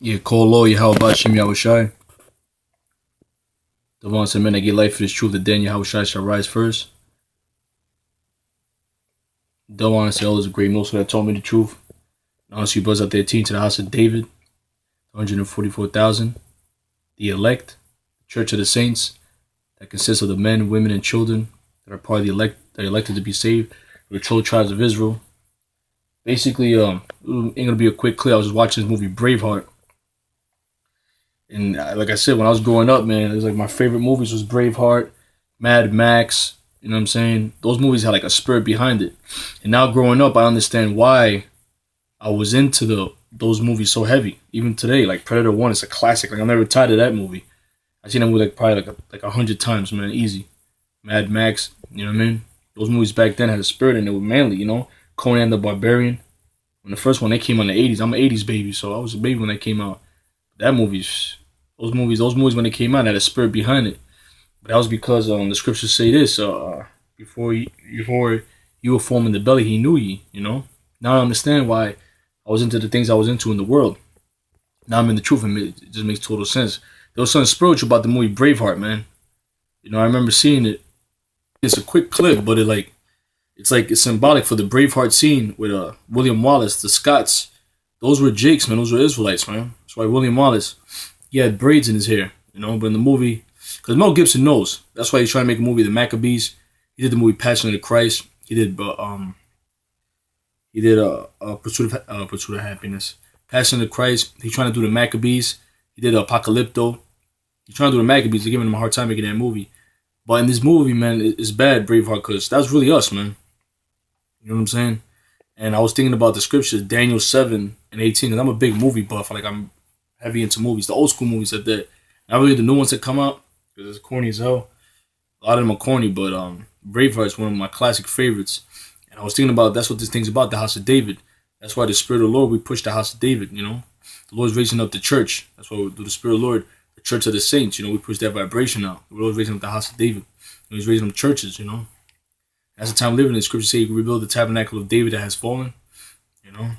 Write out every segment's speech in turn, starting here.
Yeah, call law, Yahawashi, Yahawashi. The one said, men that get life for this truth, the then Yahawashi shall rise first. The one said, oh, it's a great most that told me the truth. Honestly, buzz out 13 to the house of David, 144,000. The elect, the church of the saints, that consists of the men, women, and children that are part of the elect, that are elected to be saved, the 12 tribes of Israel. Basically, it ain't gonna be a quick clip. I was just watching this movie Braveheart. And like I said, when I was growing up, man, it was like my favorite movies was Braveheart, Mad Max. You know what I'm saying? Those movies had like a spirit behind it. And now growing up, I understand why I was into those movies so heavy. Even today, like Predator 1 is a classic. Like I'm never tired of that movie. I've seen that movie like probably like 100 times, man, easy. Mad Max, you know what I mean? Those movies back then had a spirit and they were manly, you know? Conan the Barbarian. When the first one they came out in the 80s, I'm an 80s baby, so I was a baby when they came out. That movie's those movies when they came out had a spirit behind it. But that was because the scriptures say this: before you were formed in the belly, He knew ye. You know. Now I understand why I was into the things I was into in the world. Now I'm in the truth, and it just makes total sense. There was something spiritual about the movie Braveheart, man. You know, I remember seeing it. It's a quick clip, but it's symbolic for the Braveheart scene with William Wallace, the Scots. Those were Jakes, man. Those were Israelites, man. That's why William Wallace, he had braids in his hair, you know. But in the movie, because Mel Gibson knows, that's why he's trying to make a movie, The Maccabees. He did the movie Passion of the Christ. Pursuit of Happiness, Passion of the Christ. He's trying to do the Maccabees. He did Apocalypto. He's trying to do the Maccabees. They're giving him a hard time making that movie. But in this movie, man, it's bad, Braveheart, because that's really us, man. You know what I'm saying? And I was thinking about the scriptures, Daniel 7:18, and I'm a big movie buff. Like I'm heavy into movies, the old school movies at that. Not really the new ones that come out because it's corny as hell. A lot of them are corny, but Braveheart is one of my classic favorites. And I was thinking about that's what this thing's about, the house of David. That's why the Spirit of the Lord, we push the house of David, you know. The Lord's raising up the church. That's why we do the Spirit of the Lord, the church of the saints, you know, we push that vibration out. The Lord's raising up the house of David. He's raising up churches, you know. That's the time living in. Scripture say you can rebuild the tabernacle of David that has fallen, you know.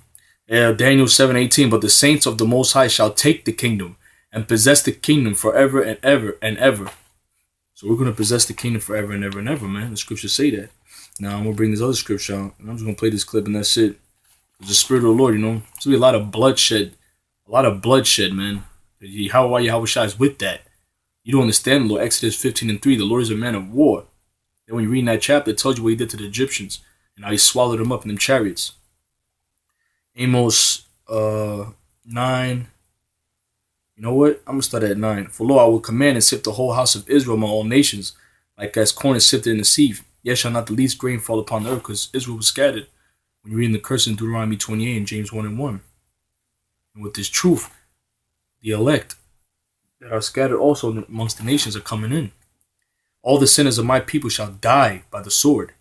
Yeah, Daniel 7:18, but the saints of the Most High shall take the kingdom and possess the kingdom forever and ever and ever. So we're going to possess the kingdom forever and ever and ever, man. The scriptures say that. Now I'm going to bring this other scripture out, and I'm just going to play this clip, and that's it. The Spirit of the Lord, you know, there's going to be a lot of bloodshed, man. Yahawashi is with that. You don't understand, Lord. Exodus 15:3, the Lord is a man of war. Then when you read in that chapter, it tells you what he did to the Egyptians and how he swallowed them up in them chariots. Amos 9. You know what? I'm going to start at 9. For lo, I will command and sift the whole house of Israel among all nations, like as corn is sifted in the sieve. Yet shall not the least grain fall upon the earth, because Israel was scattered. When you read in the curse in Deuteronomy 28 and James 1:1. And with this truth, the elect that are scattered also amongst the nations are coming in. All the sinners of my people shall die by the sword,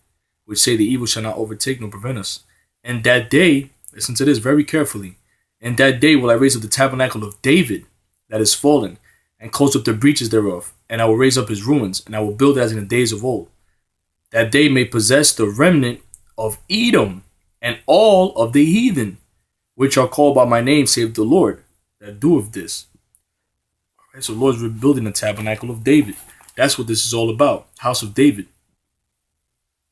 which say the evil shall not overtake nor prevent us. And that day, listen to this very carefully, and that day will I raise up the tabernacle of David that is fallen, and close up the breaches thereof, and I will raise up his ruins, and I will build as in the days of old, that they may possess the remnant of Edom, and all of the heathen, which are called by my name, save the Lord, that doeth this. All right, so the Lord's rebuilding the tabernacle of David. That's what this is all about. House of David.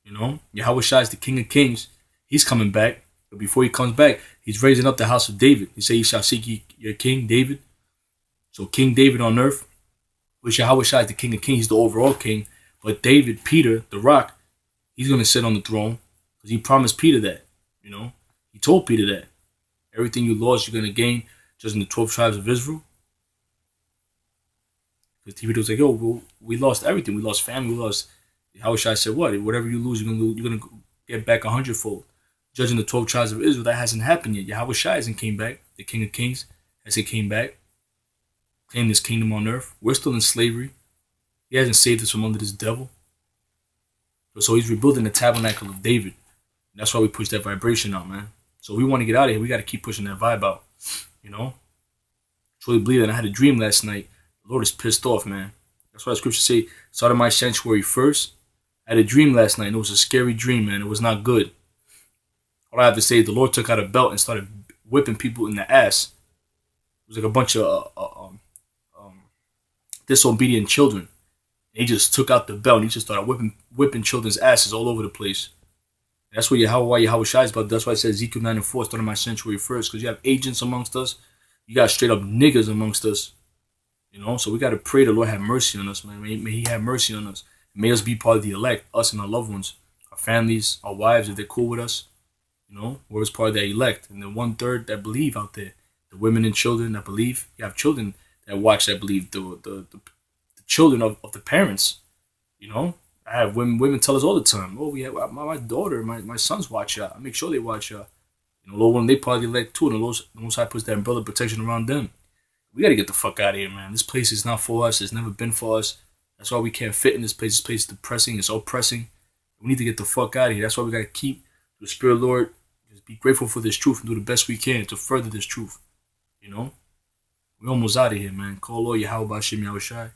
You know, Yahawashi is the King of Kings. He's coming back. But before he comes back, he's raising up the house of David. He said, "You shall seek your King David." So King David on earth, which Yahawashi is the King of Kings. He's the overall king. But David, Peter, the rock, he's going to sit on the throne. Because he promised Peter that. You know, he told Peter that. Everything you lost, you're going to gain just in the 12 tribes of Israel. Because Peter was like, yo, well, we lost everything. We lost family. We lost. Yahawashi said, what? Whatever you lose, you're going to get back 100-fold. Judging the 12 tribes of Israel, that hasn't happened yet. Yahawashi hasn't came back. The King of Kings has he came back. Claimed his kingdom on earth. We're still in slavery. He hasn't saved us from under this devil. So he's rebuilding the tabernacle of David. And that's why we push that vibration out, man. So if we want to get out of here, we got to keep pushing that vibe out. You know? Truly believe that. I had a dream last night. The Lord is pissed off, man. That's why the scriptures say, started my sanctuary first. I had a dream last night, and it was a scary dream, man. It was not good. All I have to say is the Lord took out a belt and started whipping people in the ass. was like a bunch of disobedient children. And he just took out the belt and he just started whipping children's asses all over the place. That's what Yahawashi is about. That's why I said Ezekiel 9 and 4 started my sanctuary first, because you have agents amongst us. You got straight up niggas amongst us. You know, so we got to pray the Lord have mercy on us, man. May He have mercy on us. May us be part of the elect, us and our loved ones, our families, our wives, if they're cool with us. You know, we're part of that elect. And the 1/3 that believe out there, the women and children that believe. You have children that watch that believe, the children of the parents. You know, I have women tell us all the time, oh, we have my daughter, my sons watch y'all. I make sure they watch y'all. You know, Lord, when they part of the elect too, and the Most High puts that umbrella of protection around them. We got to get the fuck out of here, man. This place is not for us. It's never been for us. That's why we can't fit in this place. This place is depressing. It's oppressing. We need to get the fuck out of here. That's why we got to keep the Spirit, Lord. Just be grateful for this truth and do the best we can to further this truth. You know? We almost out of here, man. Call Lord Yahawashi, Yahawashi.